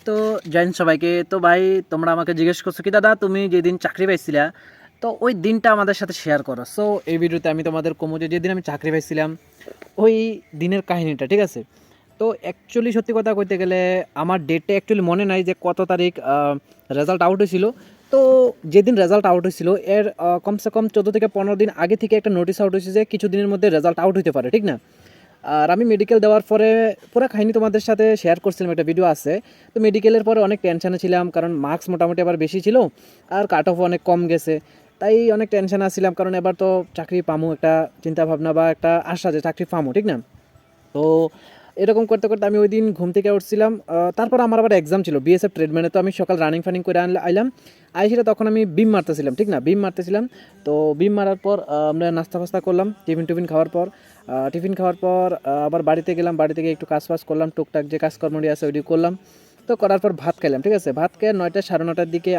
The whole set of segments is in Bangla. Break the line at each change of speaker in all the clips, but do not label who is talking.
তো জয়েন সবাইকে। তো ভাই তোমরা আমাকে জিজ্ঞেস করছো কি দাদা তুমি যেদিন চাকরি পাইছিলা তো ওই দিনটা আমাদের সাথে শেয়ার করো। সো এই ভিডিওতে আমি তোমাদের কমু যে যেদিন আমি চাকরি পাইছিলাম ওই দিনের কাহিনীটা, ঠিক আছে? তো অ্যাকচুয়ালি সত্যি কথা কইতে গেলে আমার ডেটটা অ্যাকচুয়ালি মনে নাই যে কত তারিখ রেজাল্ট আউট হয়েছিল। তো যেদিন রেজাল্ট আউট হয়েছিল এর কমসে কম 14 থেকে 15 দিন আগে থেকে একটা নোটিশ আউট হয়েছে যে কিছু দিনের মধ্যে রেজাল্ট আউট হতে পারে, ঠিক না? আর আমি মেডিকেল দেওয়ার পরে পুরো কাহিনী তোমাদের সাথে শেয়ার করছিলাম, একটা ভিডিও আছে। তো মেডিকেলের পরে অনেক টেনশানে ছিলাম, কারণ মার্কস মোটামুটি আবার বেশি ছিল আর কাট অফ অনেক কম গেছে। তাই অনেক টেনশানে আসছিলাম, কারণ এবার তো চাকরি পামো একটা চিন্তাভাবনা বা একটা আশা যে চাকরি পামো, ঠিক না? তো এরকম করতে করতে আমি ওই দিন ঘুম থেকে উঠছিলাম। তারপর আমার আবার এক্সাম ছিল বিএসএফ ট্রেডম্যানে। তো আমি সকাল রানিং ফানিং করে আইলাম। আইসিটা তখন আমি বিম মারতেছিলাম, ঠিক না? বিম মারতেছিলাম। তো বিম মারার পর আমরা নাস্তা ফাস্তা করলাম, টিফিন খাওয়ার পর আবার বাড়িতে গেলাম। বাড়িতে গিয়ে একটু কাজ ফাজ করলাম, টুকটাক যে কাজকর্মটি আছে ওইটি করলাম। তো করার পর ভাত খাইলাম, ঠিক আছে? ভাত খেয়ে 9টা 9:30টার দিকে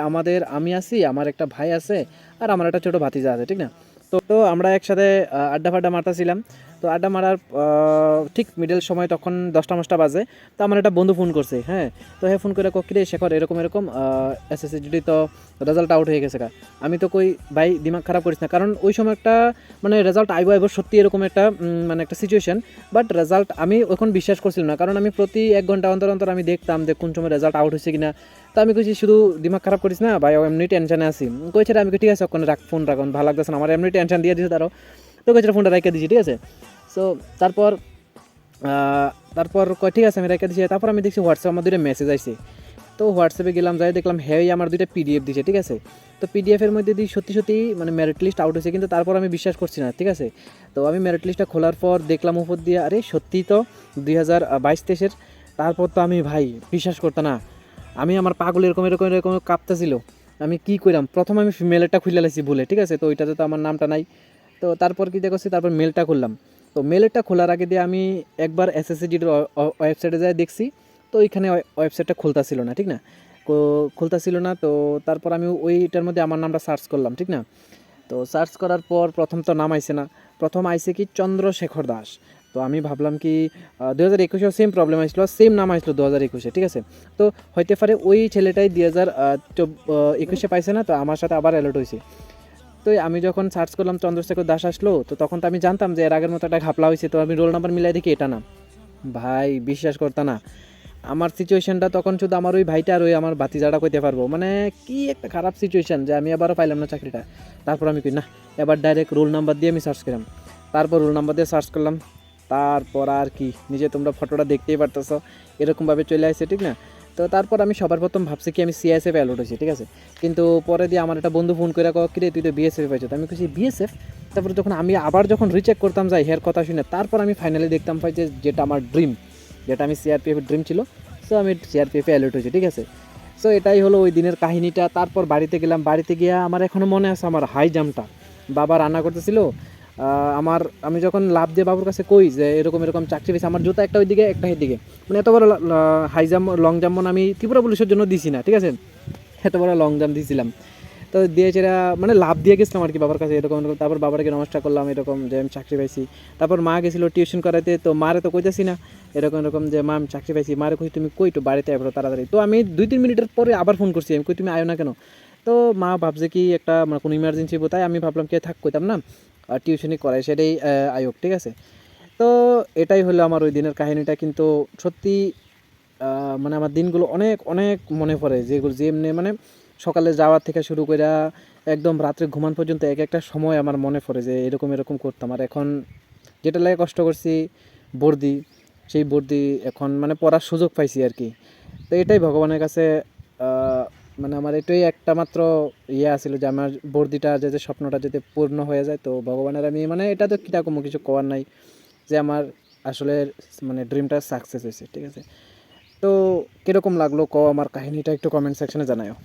আমি আছি, আমার একটা ভাই আছে আর আমার একটা ছোটো ভাতিজা আছে, ঠিক না? তো আমরা একসাথে আড্ডা ফাড্ডা মারতেছিলাম। তো আড্ডা মারার ঠিক মিডল সময় তখন 10টা 5টা বাজে। তো আমার একটা বন্ধু ফোন করছে, হ্যাঁ। তো হ্যাঁ ফোন করে কিরে শেখর এরকম এরকম এসএসসিডি তো রেজাল্ট আউট হয়ে গেছে। আমি তো কই ভাই দিমাগ খারাপ করিস না, কারণ ওই সময় একটা মানে রেজাল্ট আইব সত্যি এরকম একটা মানে একটা সিচুয়েশন। বাট রেজাল্ট আমি ওখানে বিশ্বাস করছিলাম না, কারণ আমি প্রতি 1 ঘন্টা অন্তর অন্তর আমি দেখতাম যে কোন সময় রেজাল্ট আউট হয়েছে কিনা। তো আমি কইছি শুধু দিমাগ খারাপ করিস না ভাই, এমনি টেনশনে আছি। কইছে আমি ঠিক আছে ওখানে ফোন রাখুন, ভালো লাগতেছে না আমার, এমনি টেনশন দিয়ে দিয়েছে তারও। তো কইছে ফোনটা রেখে দিয়েছি, ঠিক আছে? সো তারপর তারপর ঠিক আছে আমি রেখে দিয়েছি। তারপর আমি দেখছি হোয়াটসঅ্যাপ আমার 2টা মেসেজ আইছে। তো হোয়াটসঅ্যাপে গেলাম, যাই দেখলাম হ্যাঁ আমার 2টা পিডিএফ দিয়েছে, ঠিক আছে? তো পিডিএফের মধ্যে দিয়ে সত্যি মানে মেরিট লিস্ট আউট হয়েছে, কিন্তু তারপর আমি বিশ্বাস করছি না, ঠিক আছে? তো আমি মেরিট লিস্টটা খোলার পর দেখলাম উপর দিয়ে আরে সত্যি তো 2022-23-এর। তারপর তো আমি ভাই বিশ্বাস করতে না, আমি আমার পাগল এরকম এরকম এরকম কাঁপতেছিল। আমি কি করলাম, প্রথম আমি মেলটা খুলে লাইছি ভুলে, ঠিক আছে? তো ওইটাতে তো আমার নামটা নাই। তো তারপর কি দেখছি, তারপর মেলটা খুললাম। তো মেলটা খোলার আগে দিয়ে আমি একবার এসএসসিডির ওয়েবসাইটে যাই দেখছি। তো ওইখানে ওয়েবসাইটটা খুলতেছিল না, ঠিক না? খুলতেছিল না। তো তারপর আমি ওইটার মধ্যে আমার নামটা সার্চ করলাম, ঠিক না? তো সার্চ করার পর প্রথম তো নাম আইছে না, প্রথম আইছে কি চন্দ্রশেখর দাস। তো আমি ভাবলাম কি 2021-এও সেম প্রবলেম আসলো, সেম নাম আসলো 2021-এ, ঠিক আছে? তো হইতে পারে ওই ছেলেটাই 2021-এ পাইছে না, তো আমার সাথে আবার অ্যালার্ট হয়েছে। তো আমি যখন সার্চ করলাম চন্দ্রশেখর দাস আসলো, তো তখন তো আমি জানতাম যে এর আগের মতো একটা ঘাপলা হয়েছে। তো আমি রোল নাম্বার মিলাই দেখি এটা না। ভাই বিশ্বাস করতে না, আমার সিচুয়েশনটা তখন শুধু আমার ওই ভাইটা আর ওই আমার ভাতিজাটা কইতে পারবো, মানে কি একটা খারাপ সিচুয়েশন যে আমি আবারও পাইলাম না চাকরিটা। তারপর আমি কই না, এবার ডাইরেক্ট রোল নাম্বার দিয়ে আমি সার্চ করলাম। তারপর রোল নাম্বার দিয়ে সার্চ করলাম। তারপর আর কি, নিজে তোমরা ফটোটা দেখতেই পারতেছো এরকমভাবে চলে আসছে, ঠিক না? তো তারপর আমি সবার প্রথম ভাবছি কি আমি সিআইএসএফ অ্যালোট হয়েছি, ঠিক আছে? কিন্তু পরে দিয়ে আমার একটা বন্ধু ফোন করে কিরে তুই তো বিএসএফ পাইছো। তো আমি কইছি বিএসএফ? তারপরে যখন আমি আবার যখন রিচেক করতাম যাই হের কথা শুনে, তারপর আমি ফাইনালি দেখতাম পাই যে যেটা আমার ড্রিম, যেটা আমি সিআরপিএফের ড্রিম ছিল। সো আমি সিআরপিএফে অ্যালার্ট হয়েছি, ঠিক আছে? সো এটাই হলো ওই দিনের কাহিনীটা। তারপর বাড়িতে গেলাম, বাড়িতে গিয়ে আমার এখনও মনে আছে আমার হাই জাম্পটা বাবা রান্না করতেছিল। আমি যখন লাভ দিয়ে বাবুর কাছে কই যে এরকম এরকম চাকরি পেয়েছি, আমার জুতা একটা ওইদিকে একটা এদিকে, মানে এত বড় হাই জাম্প লং জাম্প আমি ত্রিপুরা পুলিশের জন্য দিছি না, ঠিক আছে? এত বড় লং জাম্প দিয়েছিলাম। তো দিয়েছে এরা, মানে লাভ দিয়ে গেছিলাম আর কি বাবার কাছে এরকম এরকম। তারপর বাবাকে নমস্কার করলাম এরকম যে আমি চাকরি পাইছি। তারপর মা গেছিলো টিউশন করাইতে, তো মারে তো কইতেছি না এরকম এরকম যে মা আমি চাকরি পাইছি। মারে কই তুমি কই তো বাড়িতে আইবো তাড়াতাড়ি। তো আমি 2-3 মিনিটের পরে আবার ফোন করছি, আমি কই তুমি আয়ো না কেন? তো মা ভাবছে কি একটা মানে কোনো ইমার্জেন্সি তাই আমি ভাবলাম কে থাক কইতাম না, আর টিউশনই করাই সেটাই আয়োগ, ঠিক আছে? তো এটাই হলো আমার ওই দিনের কাহিনীটা। কিন্তু সত্যি মানে আমার দিনগুলো অনেক অনেক মনে পড়ে, যেগুলো যেমনি মানে সকালে যাওয়ার থেকে শুরু করে একদম রাত্রে ঘুমান পর্যন্ত এক একটা সময় আমার মনে পড়ে যে এরকম এরকম করতাম। আর এখন যেটা লাগে কষ্ট করছি বর্দি, সেই বর্দি এখন মানে পড়ার সুযোগ পাইছি আর কি। তো এটাই ভগবানের কাছে মানে আমার এটাই একটা মাত্র ইয়ে আছিল যে আমার বর্দিটা যাতে স্বপ্নটা যাতে পূর্ণ হয়ে যায়। তো ভগবানের আমি মানে এটা তো কীরকম কিছু করার নাই যে আমার আসলে মানে ড্রিমটা সাকসেস হয়েছে, ঠিক আছে? তো কীরকম লাগলো আমার কাহিনীটা একটু কমেন্ট সেকশনে জানাও।